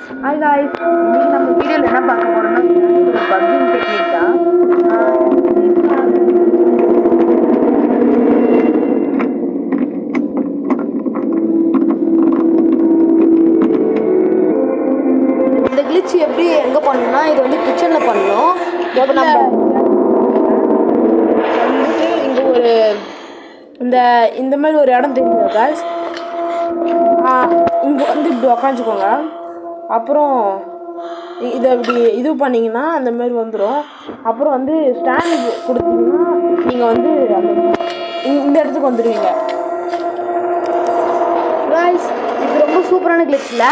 Hi guys, இன்னைக்கு நம்ம வீடியோவில் என்ன பார்க்க போறோம்னா ஒரு பக்கிங் டெக்னிக் தான். இந்த கிளிச் எப்படி எங்கே பண்ணணும்னா இது வந்து கிச்சனில் பண்ணணும். இப்போ நம்ம வந்துட்டு இங்கே ஒரு இந்த மாதிரி ஒரு இடம் தெரியுது காய்ஸ். இங்கே வந்து இப்படி உக்காந்துக்கோங்க. அப்புறம் இதை இப்படி இது பண்ணிங்கன்னா அந்த மாதிரி வந்துடும். அப்புறம் வந்து ஸ்டாண்ட் கொடுத்தீங்கன்னா நீங்கள் வந்து இந்த இடத்துக்கு வந்துடுவீங்க காய்ஸ். இது ரொம்ப சூப்பரான கிளிச் இல்லை?